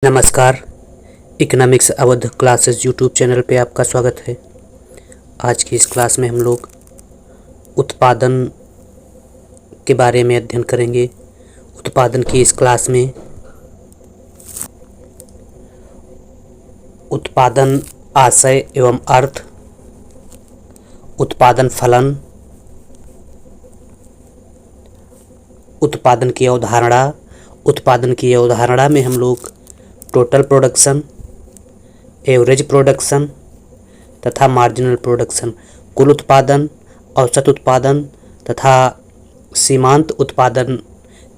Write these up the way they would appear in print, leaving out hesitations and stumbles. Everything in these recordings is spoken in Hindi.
नमस्कार। Economics Awadh classes YouTube channel पे आपका स्वागत है। आज की इस क्लास में हम लोग उत्पादन के बारे में अध्ययन करेंगे। उत्पादन की इस क्लास में उत्पादन आशय एवं अर्थ, उत्पादन फलन, उत्पादन की अवधारणा। उत्पादन की अवधारणा में हम लोग टोटल प्रोडक्शन, एवरेज प्रोडक्शन तथा मार्जिनल प्रोडक्शन, कुल उत्पादन, औसत उत्पादन तथा सीमांत उत्पादन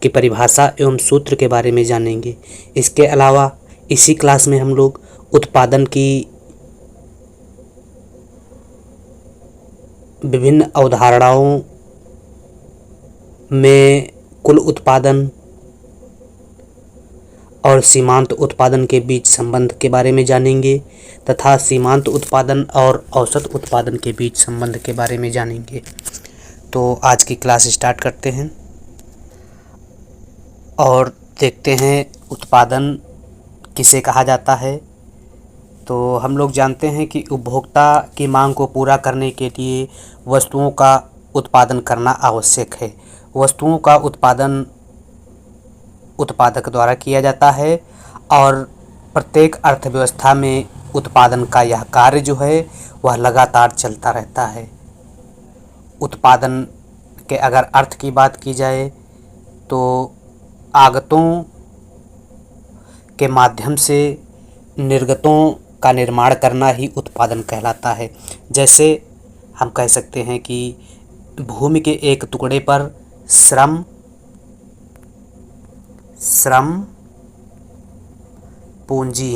की परिभाषा एवं सूत्र के बारे में जानेंगे। इसके अलावा इसी क्लास में हम लोग उत्पादन की विभिन्न अवधारणाओं में कुल उत्पादन और सीमांत उत्पादन के बीच संबंध के बारे में जानेंगे तथा सीमांत उत्पादन और औसत उत्पादन के बीच संबंध के बारे में जानेंगे। तो आज की क्लास स्टार्ट करते हैं और देखते हैं उत्पादन किसे कहा जाता है। तो हम लोग जानते हैं कि उपभोक्ता की मांग को पूरा करने के लिए वस्तुओं का उत्पादन करना आवश्यक है। वस्तुओं का उत्पादन उत्पादक द्वारा किया जाता है और प्रत्येक अर्थव्यवस्था में उत्पादन का यह कार्य जो है वह लगातार चलता रहता है। उत्पादन के अगर अर्थ की बात की जाए तो आगतों के माध्यम से निर्गतों का निर्माण करना ही उत्पादन कहलाता है। जैसे हम कह सकते हैं कि भूमि के एक टुकड़े पर श्रम, पूंजी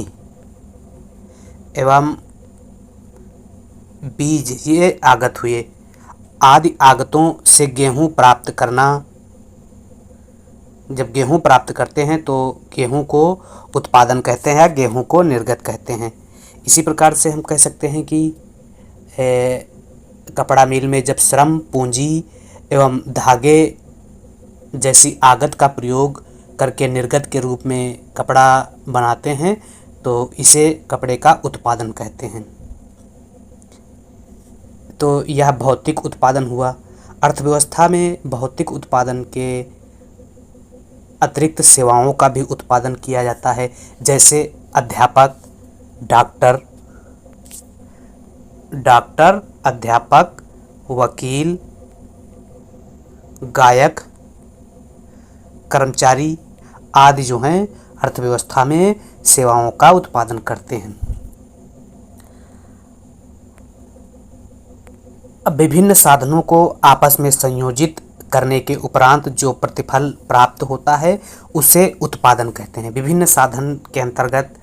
एवं बीज ये आगत हुए। आदि आगतों से गेहूं प्राप्त करना। जब गेहूं प्राप्त करते हैं तो गेहूं को उत्पादन कहते हैं, गेहूं को निर्गत कहते हैं। इसी प्रकार से हम कह सकते हैं कि कपड़ा मिल में जब श्रम, पूंजी एवं धागे जैसी आगत का प्रयोग करके निर्गत के रूप में कपड़ा बनाते हैं तो इसे कपड़े का उत्पादन कहते हैं। तो यह भौतिक उत्पादन हुआ। अर्थव्यवस्था में भौतिक उत्पादन के अतिरिक्त सेवाओं का भी उत्पादन किया जाता है। जैसे अध्यापक, डॉक्टर, अध्यापक, वकील, गायक, कर्मचारी आदि जो हैं अर्थव्यवस्था में सेवाओं का उत्पादन करते हैं। अब विभिन्न साधनों को आपस में संयोजित करने के उपरांत जो प्रतिफल प्राप्त होता है उसे उत्पादन कहते हैं। विभिन्न साधन के अंतर्गत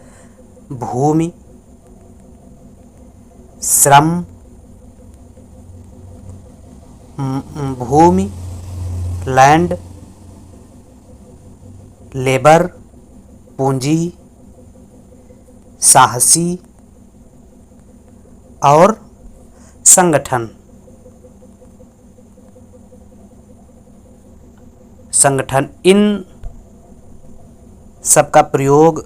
भूमि, श्रम, लैंड, लेबर, पूंजी, साहसी और संगठन इन सब का प्रयोग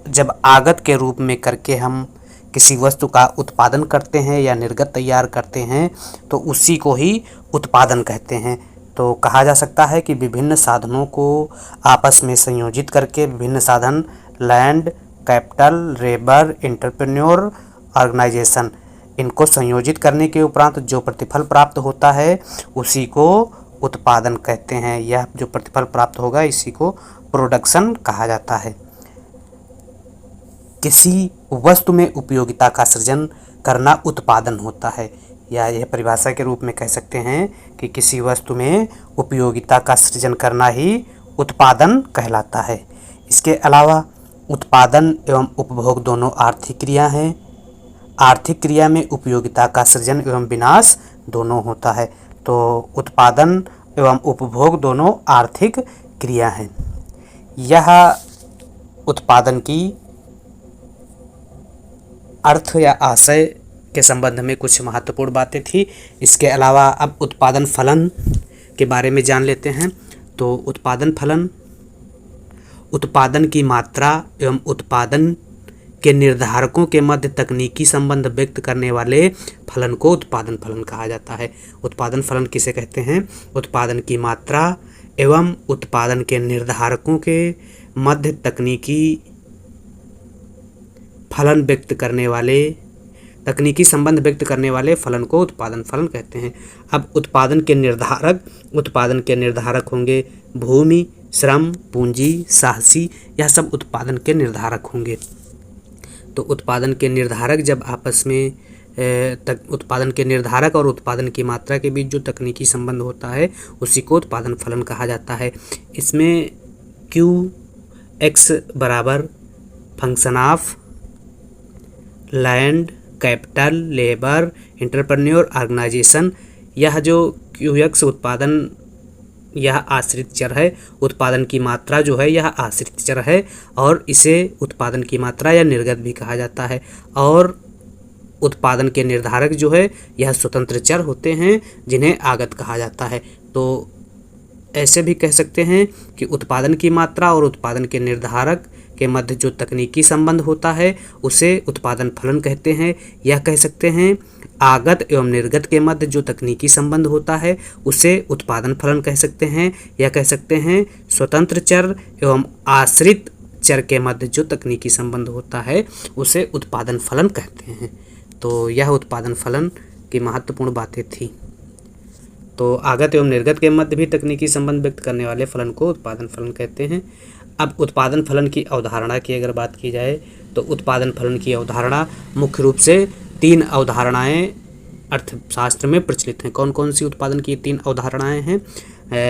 जब आगत के रूप में करके हम किसी वस्तु का उत्पादन करते हैं या निर्गत तैयार करते हैं तो उसी को ही उत्पादन कहते हैं। तो कहा जा सकता है कि विभिन्न साधनों को आपस में संयोजित करके विभिन्न साधन land, capital, labour, entrepreneur, organisation इनको संयोजित करने के उपरांत जो प्रतिफल प्राप्त होता है उसी को उत्पादन कहते हैं। यह जो प्रतिफल प्राप्त होगा इसी को प्रोडक्शन कहा जाता है। किसी वस्तु में उपयोगिता का सृजन करना उत्पादन होता है, या यह परिभाषा के रूप में कह सकते हैं कि किसी वस्तु में उपयोगिता का सृजन करना ही उत्पादन कहलाता है। इसके अलावा उत्पादन एवं उपभोग दोनों आर्थिक क्रिया हैं। आर्थिक क्रिया में उपयोगिता का सृजन एवं विनाश दोनों होता है। तो उत्पादन एवं उपभोग दोनों आर्थिक क्रिया हैं। यह उत्पादन की अर्थ या आशय के संबंध में कुछ महत्वपूर्ण बातें थी। इसके अलावा अब उत्पादन फलन के बारे में जान लेते हैं। तो उत्पादन फलन उत्पादन की मात्रा एवं उत्पादन के निर्धारकों के मध्य तकनीकी संबंध व्यक्त करने वाले फलन को उत्पादन फलन कहा जाता है। उत्पादन फलन किसे कहते हैं? उत्पादन की मात्रा एवं उत्पादन के निर्धारकों के मध्य तकनीकी फलन व्यक्त करने वाले तकनीकी संबंध व्यक्त करने वाले फलन को उत्पादन फलन कहते हैं। अब उत्पादन के निर्धारक होंगे भूमि, श्रम, पूंजी, साहसी, यह सब उत्पादन के निर्धारक होंगे। तो उत्पादन के निर्धारक जब आपस में उत्पादन के निर्धारक और उत्पादन की मात्रा के बीच जो तकनीकी संबंध होता है उसी को उत्पादन फलन कहा जाता है। इसमें Qx बराबर function of land, capital, labour, entrepreneur, organisation, यह जो Qx उत्पादन यह आश्रित चर है। उत्पादन की मात्रा जो है यह आश्रित चर है और इसे उत्पादन की मात्रा या निर्गत भी कहा जाता है। और उत्पादन के निर्धारक जो है यह स्वतंत्र चर होते हैं जिन्हें आगत कहा जाता है। तो ऐसे भी कह सकते हैं कि उत्पादन की मात्रा और उत्पादन के निर्धारक के मध्य जो तकनीकी संबंध होता है उसे उत्पादन फलन कहते हैं। यह कह सकते हैं आगत एवं निर्गत के मध्य जो तकनीकी संबंध होता है उसे उत्पादन फलन कह सकते हैं। यह कह सकते हैं स्वतंत्र चर एवं आश्रित चर के मध्य जो तकनीकी संबंध होता है उसे उत्पादन फलन कहते हैं। तो यह उत्पादन फलन की महत्वपूर्ण बातें थी। तो आगत एवं निर्गत के मध्य भी तकनीकी संबंध व्यक्त करने वाले फलन को उत्पादन फलन कहते हैं। अब उत्पादन फलन की अवधारणा की अगर बात की जाए तो उत्पादन फलन की अवधारणा मुख्य रूप से 3 अवधारणाएं अर्थशास्त्र में प्रचलित हैं। कौन कौन सी उत्पादन की 3 अवधारणाएं हैं?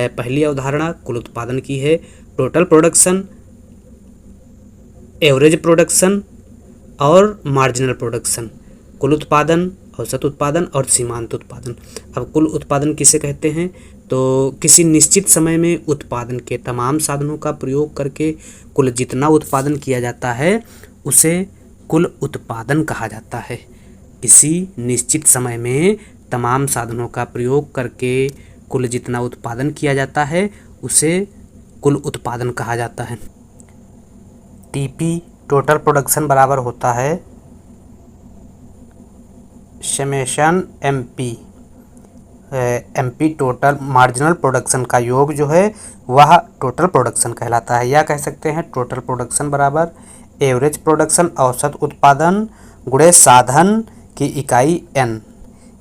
पहली अवधारणा कुल उत्पादन की है, टोटल प्रोडक्शन, एवरेज प्रोडक्शन और मार्जिनल प्रोडक्शन। कुल उत्पादन, औसत उत्पादन और सीमांत उत्पादन। अब कुल उत्पादन किसे कहते हैं? तो किसी निश्चित समय में उत्पादन के तमाम साधनों का प्रयोग करके कुल जितना उत्पादन किया जाता है उसे कुल उत्पादन कहा जाता है। किसी निश्चित समय में तमाम साधनों का प्रयोग करके कुल जितना उत्पादन किया जाता है उसे कुल उत्पादन कहा जाता है। टीपी टोटल प्रोडक्शन बराबर होता है summation MP total marginal production का योग जो है वह टोटल प्रोडक्शन कहलाता है। या कह सकते हैं टोटल प्रोडक्शन बराबर एवरेज प्रोडक्शन औसत उत्पादन गुणे साधन की इकाई n,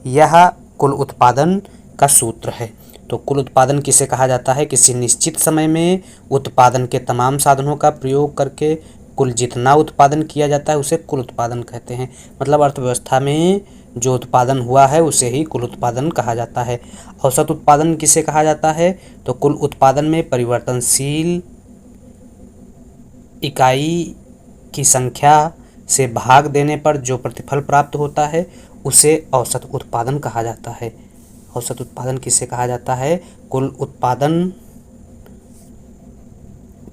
यह कुल उत्पादन का सूत्र है। तो कुल उत्पादन किसे कहा जाता है? किसी निश्चित समय में उत्पादन के तमाम साधनों का प्रयोग करके कुल जितना उत्पादन किया जाता है उसे कुल उत्पादन कहते हैं। मतलब अर्थव्यवस्था में जो उत्पादन हुआ है उसे ही कुल उत्पादन कहा जाता है। औसत उत्पादन किसे कहा जाता है? तो कुल उत्पादन में परिवर्तनशील इकाई की संख्या से भाग देने पर जो प्रतिफल प्राप्त होता है उसे औसत उत्पादन कहा जाता है। औसत उत्पादन किसे कहा जाता है? कुल उत्पादन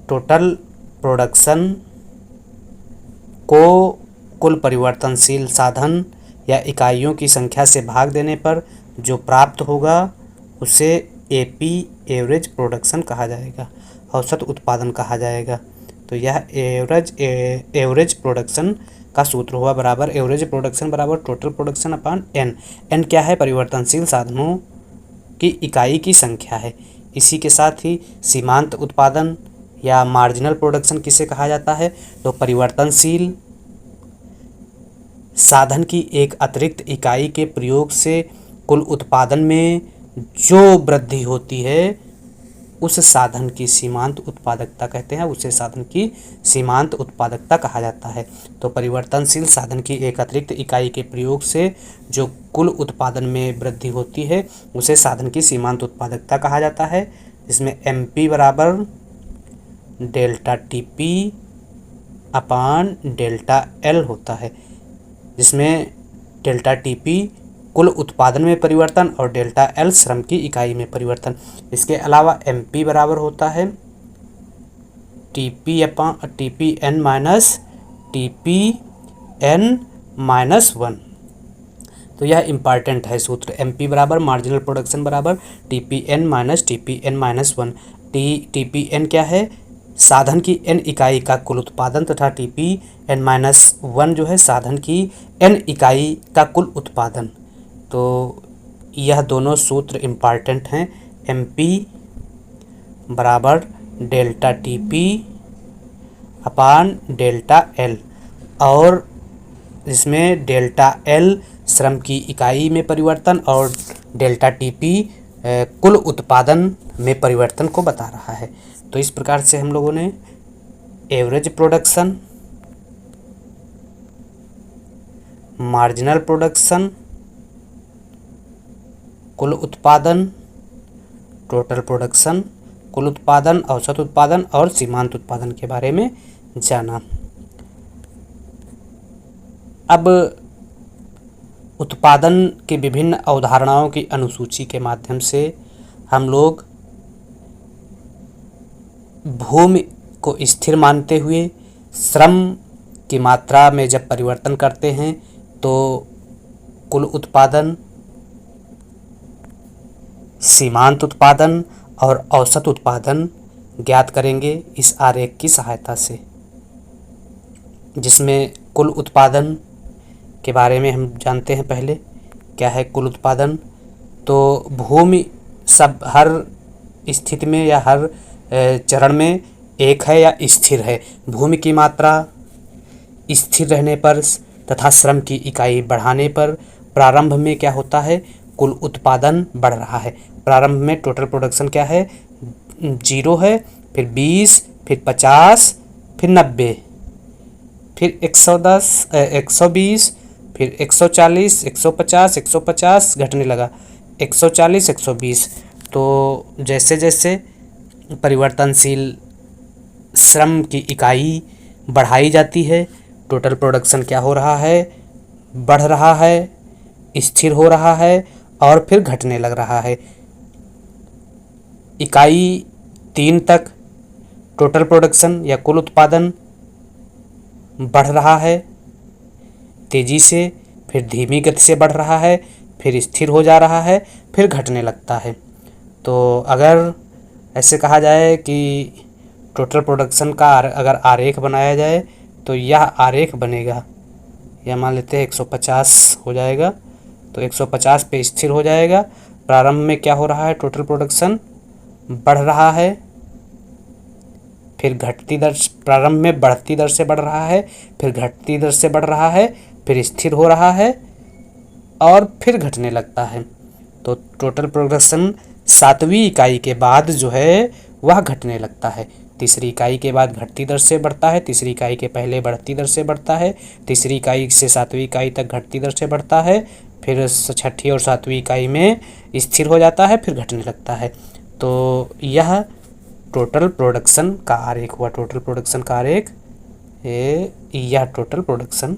टोटल प्रोडक्शन को कुल परिवर्तनशील साधन या इकाइयों की संख्या से भाग देने पर जो प्राप्त होगा उसे एपी एवरेज प्रोडक्शन कहा जाएगा, औसत उत्पादन कहा जाएगा। तो यह एवरेज प्रोडक्शन का सूत्र हुआ बराबर एवरेज प्रोडक्शन बराबर total production upon N. N क्या है? परिवर्तनशील साधनों की इकाई की संख्या है। इसी के साथ ही सीमांत उत्पादन या मार्जिनल प्रोडक्शन किसे कहा जाता है? तो परिवर्तनशील साधन की एक अतिरिक्त इकाई के प्रयोग से कुल उत्पादन में जो वृद्धि होती है उस साधन की सीमांत उत्पादकता कहते हैं, उसे साधन की सीमांत उत्पादकता कहा जाता है। तो परिवर्तनशील साधन की एक अतिरिक्त इकाई के प्रयोग से जो कुल उत्पादन में वृद्धि होती है उसे साधन की सीमांत उत्पादकता कहा जाता है। इसमें एमपी बराबर डेल्टा टीपी अपान डेल्टा एल होता है, जिसमें डेल्टा टीपी कुल उत्पादन में परिवर्तन और डेल्टा एल श्रम की इकाई में परिवर्तन। इसके अलावा एमपी बराबर होता है टीपी एन माइनस 1। तो यह इम्पॉर्टेंट है सूत्र। एमपी बराबर मार्जिनल प्रोडक्शन बराबर TP N minus 1। TP N क्या है? साधन की n इकाई का कुल उत्पादन तथा Tp(n-1) जो है साधन की n इकाई का कुल उत्पादन। तो यह दोनों सूत्र इम्पॉर्टेंट हैं। Mp बराबर डेल्टा Tp अपान डेल्टा L, और इसमें डेल्टा L श्रम की इकाई में परिवर्तन और डेल्टा Tp कुल उत्पादन में परिवर्तन को बता रहा है। तो इस प्रकार से हम लोगों ने एवरेज प्रोडक्शन, मार्जिनल प्रोडक्शन, कुल उत्पादन, टोटल प्रोडक्शन, कुल उत्पादन, औसत उत्पादन और सीमांत उत्पादन के बारे में जाना। अब उत्पादन की विभिन्न अवधारणाओं की अनुसूची के माध्यम से हम लोग भूमि को स्थिर मानते हुए श्रम की मात्रा में जब परिवर्तन करते हैं तो कुल उत्पादन, सीमांत उत्पादन और औसत उत्पादन ज्ञात करेंगे इस आरेख की सहायता से, जिसमें कुल उत्पादन के बारे में हम जानते हैं। पहले क्या है कुल उत्पादन? तो भूमि सब हर स्थिति में या हर चरण में एक है या स्थिर है। भूमि की मात्रा स्थिर रहने पर तथा श्रम की इकाई बढ़ाने पर प्रारंभ में क्या होता है? कुल उत्पादन बढ़ रहा है। प्रारंभ में टोटल प्रोडक्शन क्या है? 0 है, फिर 20, फिर 50, फिर 90, फिर 110, 120, फिर 140, 150, 150 घटने लगा, 140, 120। तो जैसे जैसे परिवर्तनशील श्रम की इकाई बढ़ाई जाती है, टोटल प्रोडक्शन क्या हो रहा है? बढ़ रहा है, स्थिर हो रहा है और फिर घटने लग रहा है। इकाई 3 तक टोटल प्रोडक्शन या कुल उत्पादन बढ़ रहा है तेजी से, फिर धीमी गति से बढ़ रहा है, फिर स्थिर हो जा रहा है, फिर घटने लगता है। तो अगर ऐसे कहा जाए कि टोटल प्रोडक्शन का अगर आरेख बनाया जाए तो यह आरेख बनेगा, यह मान लेते हैं 150 हो जाएगा। तो 150 पे स्थिर हो जाएगा। प्रारंभ में क्या हो रहा है? टोटल प्रोडक्शन बढ़ रहा है, फिर घटती दर, प्रारंभ में बढ़ती दर से बढ़ रहा है, फिर घटती दर से बढ़ रहा है, फिर स्थिर हो रहा है और फिर घटने लगता है। तो टोटल प्रोडक्शन 7वीं इकाई के बाद जो है वह घटने लगता है। तीसरी इकाई के बाद घटती दर से बढ़ता है, तीसरी इकाई के पहले बढ़ती दर से बढ़ता है, तीसरी इकाई से 7वीं इकाई तक घटती दर से बढ़ता है, फिर 6ठी और 7वीं इकाई में स्थिर हो जाता है, फिर घटने लगता है। तो यह टोटल प्रोडक्शन का आरेख हुआ। टोटल प्रोडक्शन का आरेख, यह टोटल प्रोडक्शन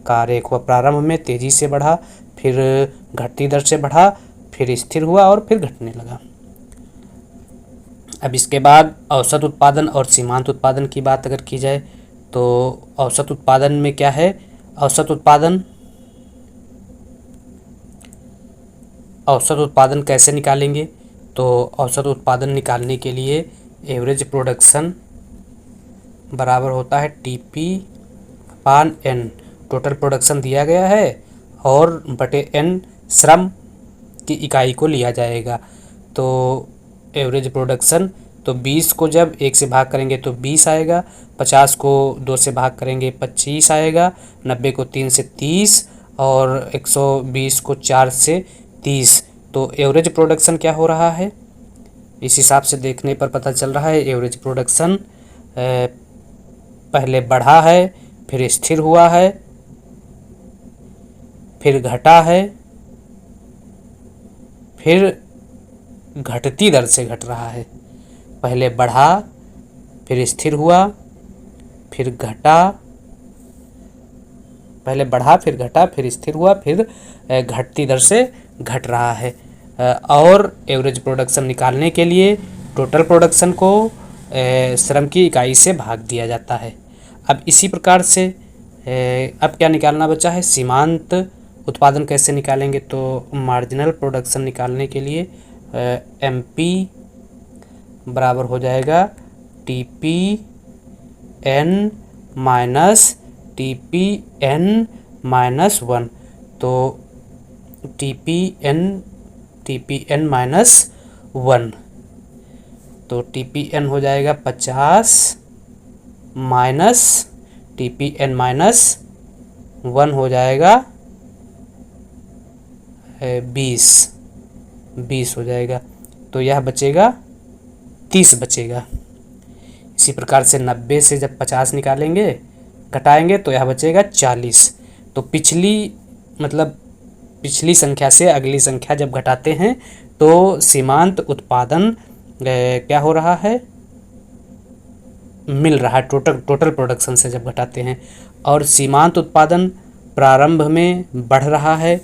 का आरेख हुआ। प्रारंभ में तेज़ी से बढ़ा, फिर घटती दर से बढ़ा, फिर स्थिर हुआ और फिर घटने लगा। अब इसके बाद औसत उत्पादन और सीमांत उत्पादन की बात अगर की जाए तो औसत उत्पादन में क्या है? औसत उत्पादन कैसे निकालेंगे? तो औसत उत्पादन निकालने के लिए एवरेज प्रोडक्शन बराबर होता है Tp/n। टोटल प्रोडक्शन दिया गया है और बटे n श्रम की इकाई को लिया जाएगा। तो एवरेज प्रोडक्शन, तो 20 को जब 1 से भाग करेंगे तो 20 आएगा, 50 को 2 से भाग करेंगे 25 आएगा, 90 को 3 से 30 और 120 को 4 से 30। तो एवरेज प्रोडक्शन क्या हो रहा है? इस हिसाब से देखने पर पता चल रहा है एवरेज प्रोडक्शन पहले बढ़ा है, फिर स्थिर हुआ है, फिर घटा है, फिर घटती दर से घट रहा है। पहले बढ़ा, फिर स्थिर हुआ, फिर घटा, पहले बढ़ा, फिर घटा, फिर स्थिर हुआ, फिर घटती दर से घट रहा है। और एवरेज प्रोडक्शन निकालने के लिए टोटल प्रोडक्शन को श्रम की इकाई से भाग दिया जाता है। अब इसी प्रकार से अब क्या निकालना बचा है? सीमांत उत्पादन कैसे निकालेंगे? तो मार्जिनल प्रोडक्शन निकालने के लिए MP बराबर हो जाएगा TPN माइनस TPN-1। तो TPN माइनस 1, तो TPN हो जाएगा 50 माइनस TPN माइनस 1 हो जाएगा 20 हो जाएगा। तो यह बचेगा 30 बचेगा। इसी प्रकार से 90 से जब 50 निकालेंगे घटाएंगे तो यह बचेगा 40। तो पिछली संख्या से अगली संख्या जब घटाते हैं तो सीमांत उत्पादन क्या हो रहा है, मिल रहा है टोटल प्रोडक्शन से जब घटाते हैं। और सीमांत उत्पादन प्रारंभ में बढ़ रहा है,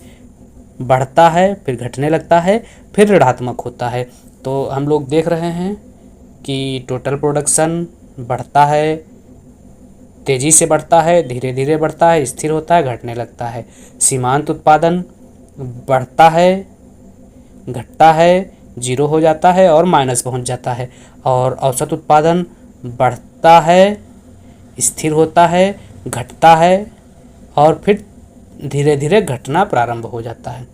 बढ़ता है, फिर घटने लगता है, फिर ऋणात्मक होता है। तो हम लोग देख रहे हैं कि टोटल प्रोडक्शन बढ़ता है, तेज़ी से बढ़ता है, धीरे धीरे बढ़ता है, स्थिर होता है, घटने लगता है। सीमांत उत्पादन बढ़ता है, घटता है, जीरो हो जाता है और माइनस पहुंच जाता है। और औसत उत्पादन बढ़ता है, स्थिर होता है, घटता है और फिर धीरे धीरे घटना प्रारंभ हो जाता है।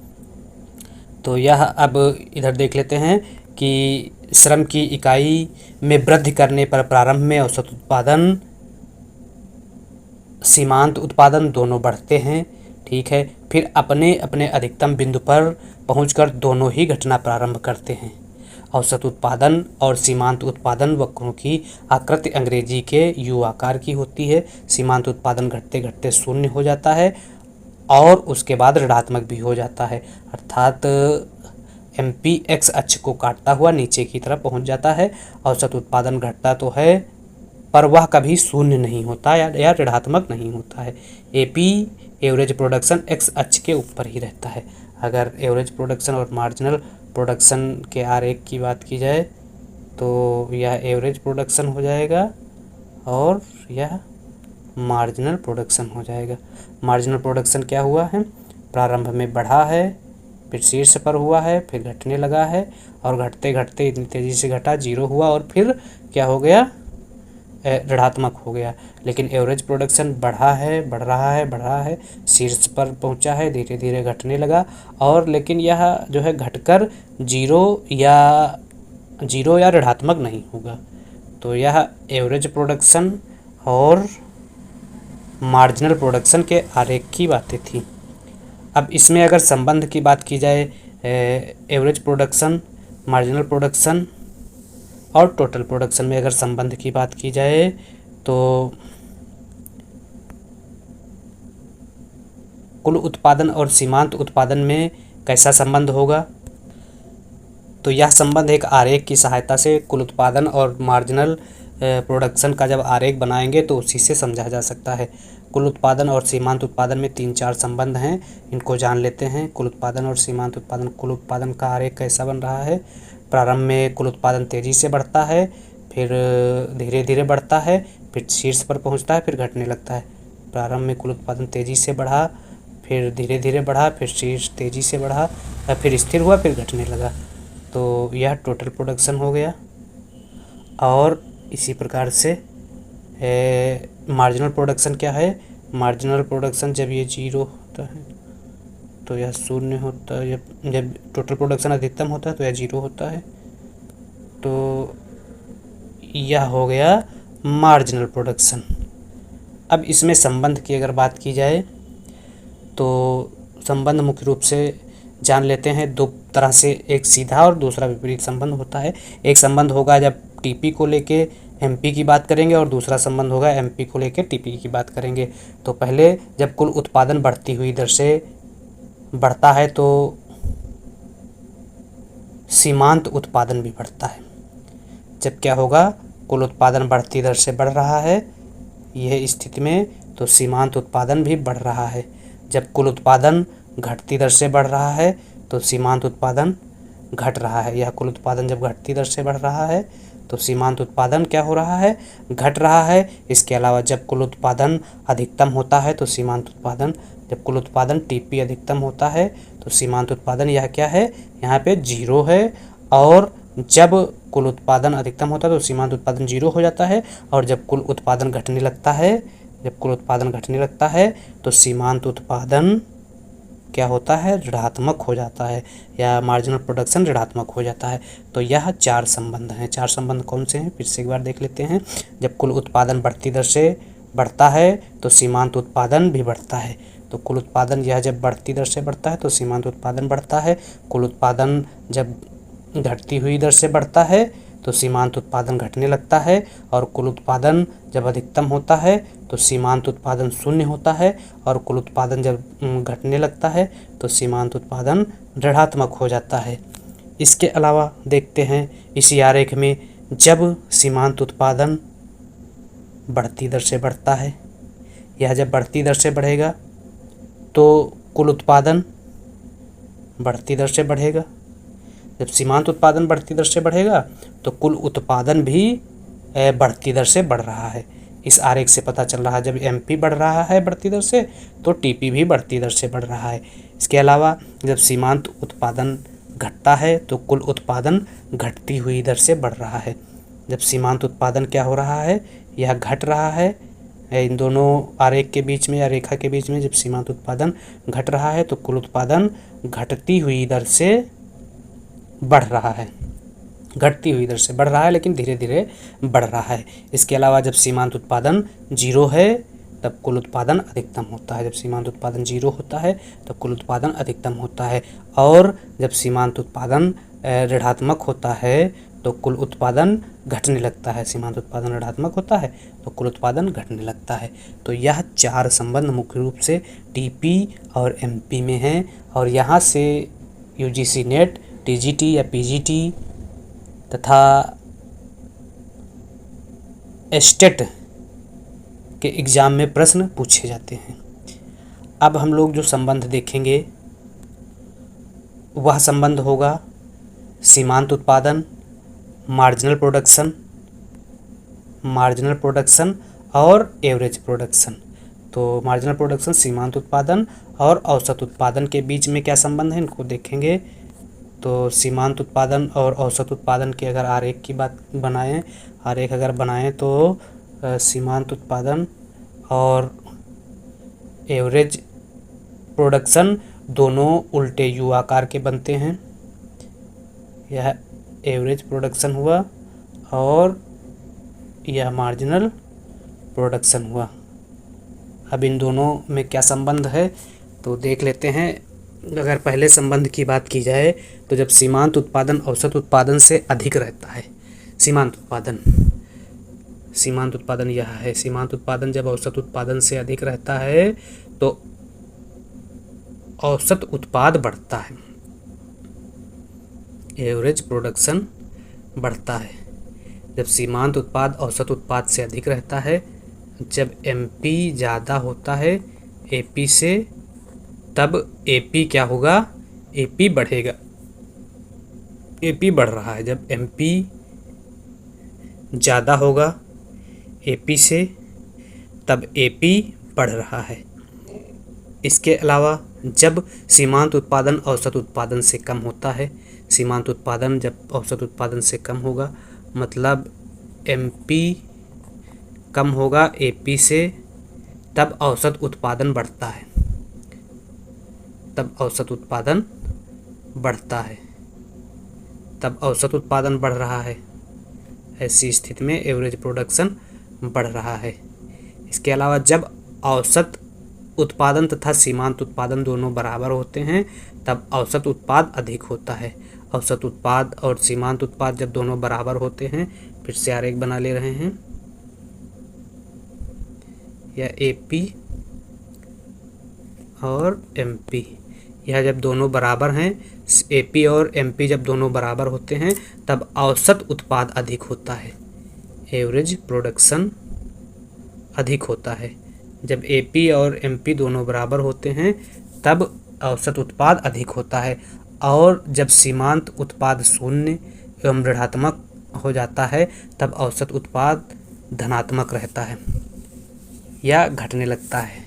तो यह अब इधर देख लेते हैं कि श्रम की इकाई में वृद्धि करने पर प्रारंभ में औसत उत्पादन, सीमांत उत्पादन दोनों बढ़ते हैं, ठीक है। फिर अपने अपने अधिकतम बिंदु पर पहुंचकर दोनों ही घटना प्रारंभ करते हैं। औसत उत्पादन और सीमांत उत्पादन वक्रों की आकृति अंग्रेजी के यू आकार की होती है। सीमांत उत्पादन घटते घटते शून्य हो जाता है और उसके बाद ऋणात्मक भी हो जाता है, अर्थात MP x अक्ष को काटता हुआ नीचे की तरफ पहुंच जाता है। औसत उत्पादन घटता तो है पर वह कभी शून्य नहीं होता या ऋणात्मक नहीं होता है। AP एवरेज प्रोडक्शन x अक्ष के ऊपर ही रहता है। अगर एवरेज प्रोडक्शन और मार्जिनल प्रोडक्शन के आरेख की बात की जाए तो यह एवरेज प्रोडक्शन हो जाएगा और यह मार्जिनल प्रोडक्शन हो जाएगा। मार्जिनल प्रोडक्शन क्या हुआ है, प्रारंभ में बढ़ा है, फिर शीर्ष पर हुआ है, फिर घटने लगा है और घटते घटते इतनी तेज़ी से घटा, जीरो हुआ और फिर क्या हो गया, ऋणात्मक हो गया। लेकिन एवरेज प्रोडक्शन बढ़ रहा है, शीर्ष पर पहुंचा है, धीरे धीरे घटने लगा और लेकिन यह जो है घटकर जीरो या ऋणात्मक नहीं होगा। तो यह एवरेज प्रोडक्शन और मार्जिनल प्रोडक्शन के आरेख की बातें थी। अब इसमें अगर संबंध की बात की जाए, एवरेज प्रोडक्शन, मार्जिनल प्रोडक्शन और टोटल प्रोडक्शन में अगर संबंध की बात की जाए तो कुल उत्पादन और सीमांत उत्पादन में कैसा संबंध होगा, तो यह संबंध एक आरेख की सहायता से कुल उत्पादन और मार्जिनल प्रोडक्शन का जब आरेख बनाएंगे तो उसी से समझा जा सकता है। कुल उत्पादन और सीमांत उत्पादन में 3-4 संबंध हैं, इनको जान लेते हैं। कुल उत्पादन और सीमांत उत्पादन। कुल उत्पादन का आरेख कैसा बन रहा है, प्रारंभ में कुल उत्पादन तेज़ी से बढ़ता है, फिर धीरे धीरे बढ़ता है, फिर शीर्ष पर पहुंचता है, फिर घटने लगता है। प्रारंभ में कुल उत्पादन तेज़ी से बढ़ा, फिर धीरे धीरे बढ़ा, फिर शीर्ष तेज़ी से बढ़ा, फिर स्थिर हुआ, फिर घटने लगा। तो यह टोटल प्रोडक्शन हो गया। और इसी प्रकार से मार्जिनल प्रोडक्शन क्या है, मार्जिनल प्रोडक्शन जब ये जीरो होता है तो यह शून्य होता है, जब टोटल प्रोडक्शन अधिकतम होता है तो यह जीरो होता है। तो यह हो गया मार्जिनल प्रोडक्शन। अब इसमें संबंध की अगर बात की जाए तो संबंध मुख्य रूप से जान लेते हैं दो तरह से, एक सीधा और दूसरा विपरीत संबंध होता है। एक संबंध होगा जब टीपी को लेके एमपी की बात करेंगे और दूसरा संबंध होगा एमपी को लेके टीपी की बात करेंगे। तो पहले जब कुल उत्पादन बढ़ती हुई दर से बढ़ता है तो सीमांत उत्पादन भी बढ़ता है। जब क्या होगा, कुल उत्पादन बढ़ती दर से बढ़ रहा है यह स्थिति में, तो सीमांत उत्पादन भी बढ़ रहा है। जब कुल उत्पादन घटती दर से बढ़ रहा है तो सीमांत उत्पादन घट रहा है। यह कुल उत्पादन जब घटती दर से बढ़ रहा है तो सीमांत उत्पादन क्या हो रहा है, घट रहा है। इसके अलावा जब कुल उत्पादन अधिकतम होता है तो सीमांत उत्पादन, जब कुल उत्पादन टीपी अधिकतम होता है तो सीमांत उत्पादन यह क्या है, यहाँ पे जीरो है और जब कुल उत्पादन अधिकतम होता है तो सीमांत उत्पादन 0 हो जाता है, और जब कुल उत्पादन घटने लगता है तो सीमांत उत्पादन क्या होता है, ऋणात्मक हो जाता है, या मार्जिनल प्रोडक्शन ऋणात्मक हो जाता है। तो यह 4 संबंध हैं। 4 संबंध कौन से हैं, फिर से एक बार देख लेते हैं। जब कुल उत्पादन बढ़ती दर से बढ़ता है तो सीमांत उत्पादन भी बढ़ता है। तो कुल उत्पादन यह जब बढ़ती दर से बढ़ता है तो सीमांत उत्पादन बढ़ता है। कुल उत्पादन जब घटती हुई दर से बढ़ता है तो सीमांत उत्पादन घटने लगता है, और कुल उत्पादन जब अधिकतम होता है तो सीमांत उत्पादन शून्य होता है, और कुल उत्पादन जब घटने लगता है तो सीमांत उत्पादन ऋणात्मक हो जाता है। इसके अलावा देखते हैं इसी आरेख में, जब सीमांत उत्पादन बढ़ती दर से बढ़ता है, यह जब बढ़ती दर से बढ़ेगा तो कुल उत्पादन बढ़ती दर से बढ़ेगा। जब सीमांत उत्पादन बढ़ती दर से बढ़ेगा तो कुल उत्पादन भी बढ़ती दर से बढ़ रहा है। इस आरेख से पता चल रहा है जब एमपी बढ़ रहा है बढ़ती दर से तो टीपी भी बढ़ती दर से बढ़ रहा है। इसके अलावा जब सीमांत उत्पादन घटता है तो कुल उत्पादन घटती हुई दर से बढ़ रहा है। जब सीमांत उत्पादन क्या हो रहा है, यह घट रहा है। इन दोनों आरेख के बीच में या रेखा के बीच में जब सीमांत उत्पादन घट रहा है तो कुल उत्पादन घटती हुई दर से बढ़ रहा है। घटती हुई दर से बढ़ रहा है लेकिन धीरे धीरे बढ़ रहा है। इसके अलावा जब सीमांत उत्पादन 0 है तब कुल उत्पादन अधिकतम होता है। जब सीमांत उत्पादन 0 होता है तब कुल उत्पादन अधिकतम होता है, और जब सीमांत उत्पादन ऋणात्मक होता है तो कुल उत्पादन घटने लगता है। सीमांत उत्पादन ऋणात्मक होता है तो कुल उत्पादन घटने लगता है। तो यह 4 संबंध मुख्य रूप से टीपी और एमपी में हैं, और यहाँ से यूजीसी नेट, टीजीटी या पीजीटी तथा एस्टेट के एग्ज़ाम में प्रश्न पूछे जाते हैं। अब हम लोग जो संबंध देखेंगे वह संबंध होगा सीमांत उत्पादन, मार्जिनल प्रोडक्शन और एवरेज प्रोडक्शन। तो मार्जिनल प्रोडक्शन, सीमांत उत्पादन और औसत उत्पादन के बीच में क्या संबंध है, इनको देखेंगे। तो सीमांत उत्पादन और औसत उत्पादन के अगर आरेख की बात बनाएं, आरेख अगर बनाएं तो सीमांत उत्पादन और एवरेज प्रोडक्शन दोनों उल्टे यू आकार के बनते हैं। यह एवरेज प्रोडक्शन हुआ और यह मार्जिनल प्रोडक्शन हुआ। अब इन दोनों में क्या संबंध है तो देख लेते हैं। अगर पहले संबंध की बात की जाए तो जब सीमांत उत्पादन औसत उत्पादन से अधिक रहता है, सीमांत उत्पादन यह है, सीमांत उत्पादन जब औसत उत्पादन से अधिक रहता है तो औसत उत्पाद बढ़ता है, एवरेज प्रोडक्शन बढ़ता है। जब सीमांत उत्पाद औसत उत्पाद से अधिक रहता है, जब एमपी ज़्यादा होता है एपी से, तब एपी क्या होगा, एपी बढ़ेगा, एपी बढ़ रहा है। जब एमपी ज़्यादा होगा एपी से तब एपी बढ़ रहा है। इसके अलावा जब सीमांत उत्पादन औसत उत्पादन से कम होता है, सीमांत उत्पादन जब औसत उत्पादन से कम होगा मतलब एमपी कम होगा एपी से, तब औसत उत्पादन बढ़ता है, तब औसत उत्पादन बढ़ता है, तब औसत उत्पादन बढ़ रहा है। ऐसी स्थिति में एवरेज प्रोडक्शन बढ़ रहा है। इसके अलावा जब औसत उत्पादन तथा सीमांत उत्पादन दोनों बराबर होते हैं तब औसत उत्पाद अधिक होता है। औसत उत्पाद और सीमांत उत्पाद जब दोनों बराबर होते हैं, फिर से आरेख बना ले रहे हैं, यह एपी और एमपी, यह जब दोनों बराबर हैं, एपी और एमपी जब दोनों बराबर होते हैं तब औसत उत्पाद अधिक होता है, एवरेज प्रोडक्शन अधिक होता है। जब एपी और एमपी दोनों बराबर होते हैं तब औसत उत्पाद अधिक होता है, और जब सीमांत उत्पाद शून्य एवं ऋणात्मक हो जाता है तब औसत उत्पाद धनात्मक रहता है या घटने लगता है।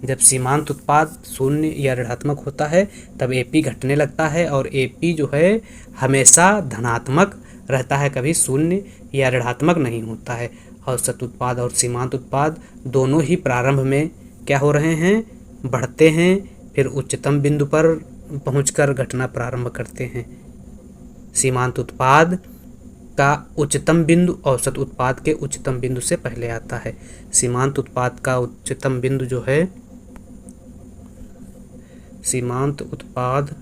जब सीमांत उत्पाद शून्य या ऋणात्मक होता है तब एपी घटने लगता है और एपी जो है हमेशा धनात्मक रहता है, कभी शून्य या ऋणात्मक नहीं होता है। औसत उत्पाद और सीमांत उत्पाद दोनों ही प्रारंभ में क्या हो रहे हैं, बढ़ते हैं, फिर उच्चतम बिंदु पर पहुंचकर घटना प्रारंभ करते हैं। सीमांत उत्पाद का उच्चतम बिंदु औसत उत्पाद के उच्चतम बिंदु से पहले आता है। सीमांत उत्पाद का उच्चतम बिंदु जो है, सीमांत उत्पाद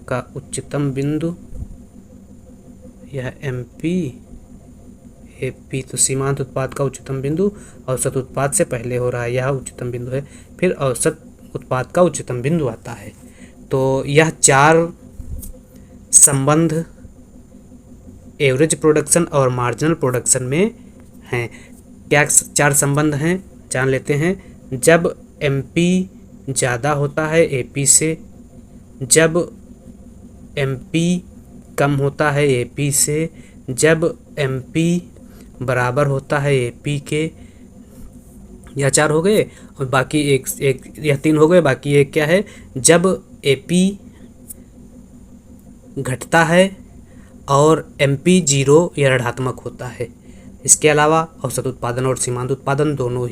का उच्चतम बिंदु यह एमपी एपी, तो सीमांत उत्पाद का उच्चतम बिंदु औसत उत्पाद से पहले हो रहा है, यह उच्चतम बिंदु है। फिर औसत उत्पाद का उच्चतम बिंदु आता है। तो यह 4 संबंध एवरेज प्रोडक्शन और मार्जिनल प्रोडक्शन में हैं। क्या 4 संबंध हैं, जान लेते हैं। जब एमपी ज़्यादा होता है एपी से, जब एमपी कम होता है एपी से, जब एमपी बराबर होता है एपी के, यह 4 हो गए। और बाकी एक यह 3 हो गए, बाकी एक क्या है, जब एपी घटता है और एमपी 0 या ऋणात्मक होता है। इसके अलावा औसत उत्पादन और सीमांत उत्पादन दोनों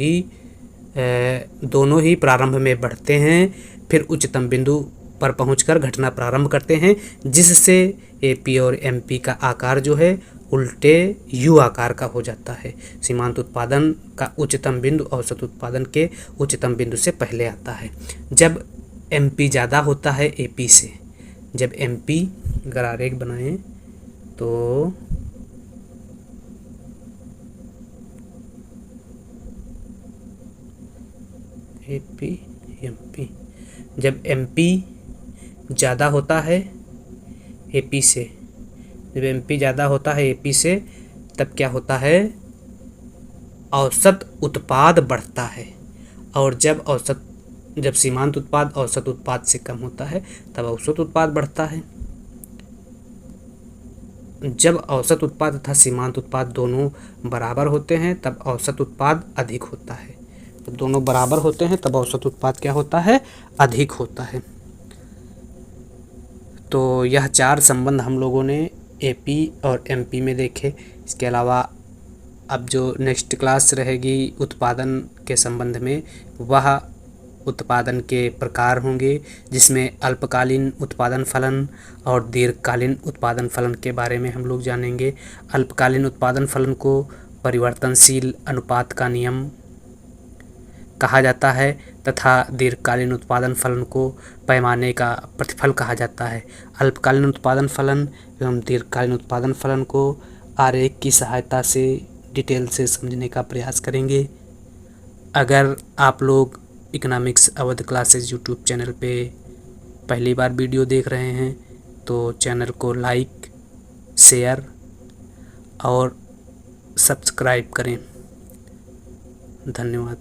ही प्रारंभ में बढ़ते हैं, फिर उच्चतम बिंदु पर पहुंचकर घटना प्रारंभ करते हैं, जिससे एपी और एमपी का आकार जो है उल्टे यू आकार का हो जाता है। सीमांत उत्पादन का उच्चतम बिंदु औसत उत्पादन के उच्चतम बिंदु से पहले आता है। जब एमपी ज़्यादा होता है एपी से, जब एमपी, अगर आरेख बनाएं तो एपी एमपी, जब एमपी ज़्यादा होता है एपी से, जब एमपी ज़्यादा होता है एपी से, तब क्या होता है, औसत उत्पाद बढ़ता है। और जब सीमांत उत्पाद औसत उत्पाद से कम होता है तब औसत उत्पाद बढ़ता है। जब औसत उत्पाद तथा सीमांत उत्पाद दोनों बराबर होते हैं तब औसत उत्पाद अधिक होता है। तो दोनों बराबर होते हैं तब औसत उत्पाद क्या होता है, अधिक होता है। तो यह 4 संबंध हम लोगों ने एपी और एमपी में देखे। इसके अलावा अब जो नेक्स्ट क्लास रहेगी उत्पादन के संबंध में, वह उत्पादन के प्रकार होंगे, जिसमें अल्पकालीन उत्पादन फलन और दीर्घकालीन उत्पादन फलन के बारे में हम लोग जानेंगे। अल्पकालीन उत्पादन फलन को परिवर्तनशील अनुपात का नियम कहा जाता है तथा दीर्घकालीन उत्पादन फलन को पैमाने का प्रतिफल कहा जाता है। अल्पकालीन उत्पादन फलन एवं दीर्घकालीन उत्पादन फलन को आरेख की सहायता से डिटेल से समझने का प्रयास करेंगे। अगर आप लोग economics Awadh classes YouTube channel पे पहली बार वीडियो देख रहे हैं तो चैनल को लाइक, शेयर और सब्सक्राइब करें। धन्यवाद।